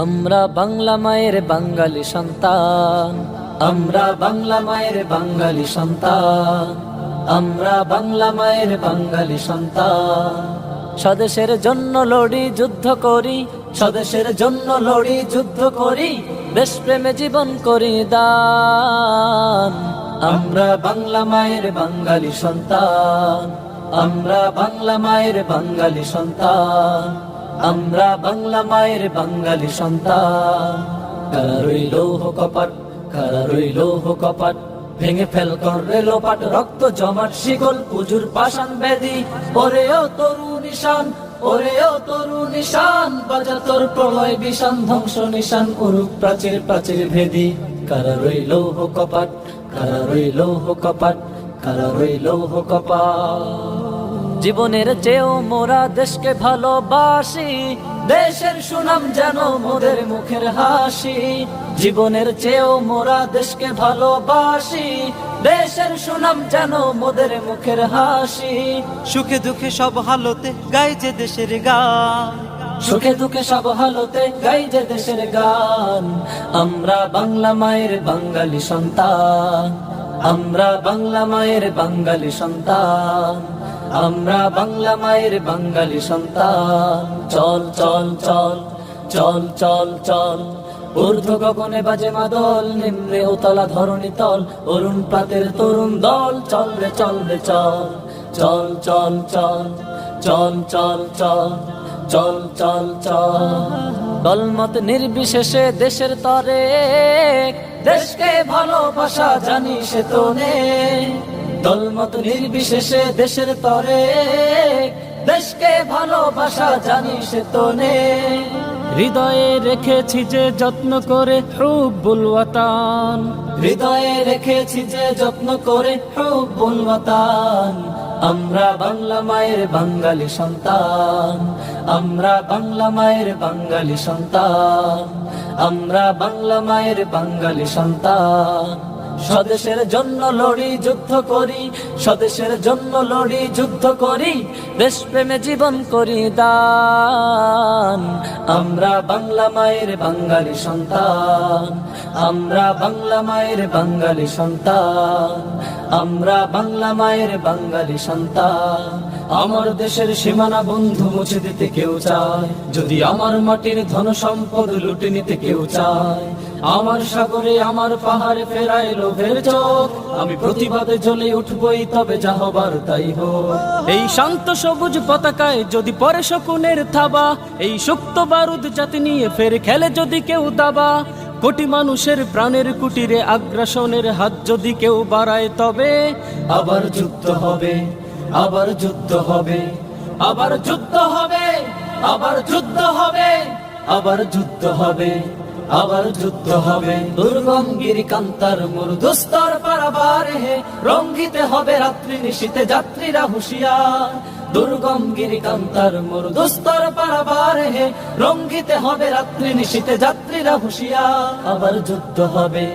আমরা বাংলা মায়ের বাঙালি সন্তান, আমরা বাংলা মায়ের বাঙালি সন্তান, আমরা বাংলা মায়ের বাঙালি সন্তান। স্বদেশের জন্য লড়ি যুদ্ধ করি, স্বদেশের জন্য লড়ি যুদ্ধ করি, দেশপ্রেমে জীবন করি দান। আমরা বাংলা মায়ের বাঙালি সন্তান, আমরা বাংলা মায়ের বাঙালি সন্তান, আমরা বাংলা মায়ের বাঙালি সন্তান। কারা রইল কপাট, কারা রইল কপাট, ভেঙে ফেল করে লোপাট, রক্ত জমাট শিকল পুজুর পাষাণ বেদি। ওরে ও তরু নিশান, ওরে ও তরু নিশান, বাজা তোর প্রলয় বিশান, ধ্বংস নিশান উরুক প্রাচীর প্রাচীর ভেদি। কারা রইল কপাট, কারা রইল কপাট, কারা রইল কপাট। জীবনের চেয়েও মোরা দেশকে ভালোবাসি, দেশের সুনাম যেন মোদের মুখের হাসি। জীবনের চেয়েও মোরা দেশকে ভালোবাসি, দেশের সুনাম যেন মোদের মুখের হাসি। সুখে দুঃখে সব হালতে গাই যে দেশের গান, সুখে দুঃখে সব হালতে গাই যে দেশের গান। আমরা বাংলা মায়ের বাঙালি সন্তান, আমরা বাংলা মায়ের বাঙালি সন্তান, আমরা বাংলা মায়ের বাঙালি সন্তান। চল চল চল চল চল চল, ঊর্ধ্ব গগনে বাজে মাদল, নিম্নে উতলা ধরণী তল, অরুণ প্রাতের তরুণ দল। চল রে চল রে চল, চল চল চল চল চল চল চল চল চল। দলমত নির্বিশেষে দেশের তরে, দেশকে ভালোবাসা জানি সে তো নেই। দলমত নির্বিশেষে দেশের তরে, দেশকে ভালোবাসা জানি সে তো নেই। হৃদয়ে রেখেছি যে যত্ন করে হুব্বুল ওয়াতান, হৃদয়ে রেখেছি যে যত্ন করে হুব্বুল ওয়াতান। আমরা বাংলা মায়ের বাঙালি সন্তান, আমরা বাংলা মায়ের বাঙালি সন্তান, আমরা বাংলা মায়ের বাঙালি সন্তান। স্বদেশের জন্য লড়ি যুদ্ধ করি, স্বদেশের জন্য লড়ি যুদ্ধ করি, দেশপ্রেমে জীবন করি দান। আমরা বাংলা মায়ের বাঙালি সন্তান, আমরা বাংলা মায়ের বাঙালি সন্তান, আমরা বাংলা মায়ের বাঙালি সন্তান। আমার দেশের সীমানা বন্ধু মুছে দিতে কেউ চায়, যদি আমার মাটির ধন সম্পদ লুটে নিতে কেউ চায়। আমার সাগরে আমার পাহাড়ে ফেরায় লোভের চোখ, আমি প্রতিবাদে জ্বলে উঠবই তবে যা হবার তাই হোক। এই শান্ত সবুজ পতাকায় যদি পরে শকুনের থাবা, এই সুপ্ত বারুদ জাতি নিয়ে ফের খেলে যদি কেউ দাবা। কোটি মানুষের প্রাণের কুটিরে আগ্রাসনের হাত যদি কেউ বাড়ায়, তবে আবার যুদ্ধ হবে, আবার যুদ্ধ হবে, আবার যুদ্ধ হবে, আবার যুদ্ধ হবে, আবার যুদ্ধ হবে, আবার যুদ্ধ হবে। দুর্গম গিরিকান্তার মরুদুস্তর পারাবার হে, রঙ্গিতে হবে রাত্রি নিশীতে যাত্রীরা হুঁশিয়ার। দুর্গম গিরিকান্তার মরুদুস্তর পারাবার হে, রঙ্গিতে হবে রাত্রি নিশীতে যাত্রীরা হুঁশিয়ার। আবার যুদ্ধ হবে,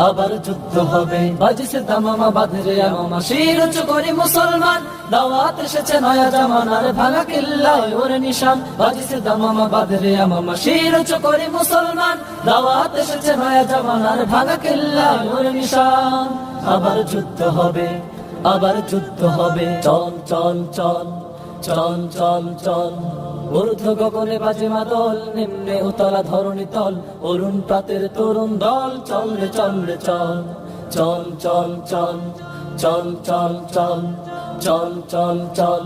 আবার যুদ্ধ হবে, বাজছে দামামা বাঁধরে আমা, শির উঁচু করি মুসলমান। দাওয়াত এসেছে নয়া জামানার, ভাঙা কিল্লায় ওরে নিশান। বাজছে দামামা বাঁধরে আমা, শির উঁচু করি মুসলমান। দাওয়াত এসেছে নয়া জামানার, ভাঙা কিল্লায় ওরে নিশান। আবার যুদ্ধ হবে, আবার যুদ্ধ হবে। চল চল চল চল চল চল, ঊর্ধ্ব গগনে বাজে মাদল, নিম্নে উতলা ধরণী তল, অরুণ প্রাতের তরুণ দল। চল রে চল রে চল, চল চল চল চল চল চল চল চল চল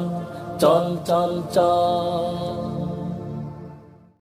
চল চল চল।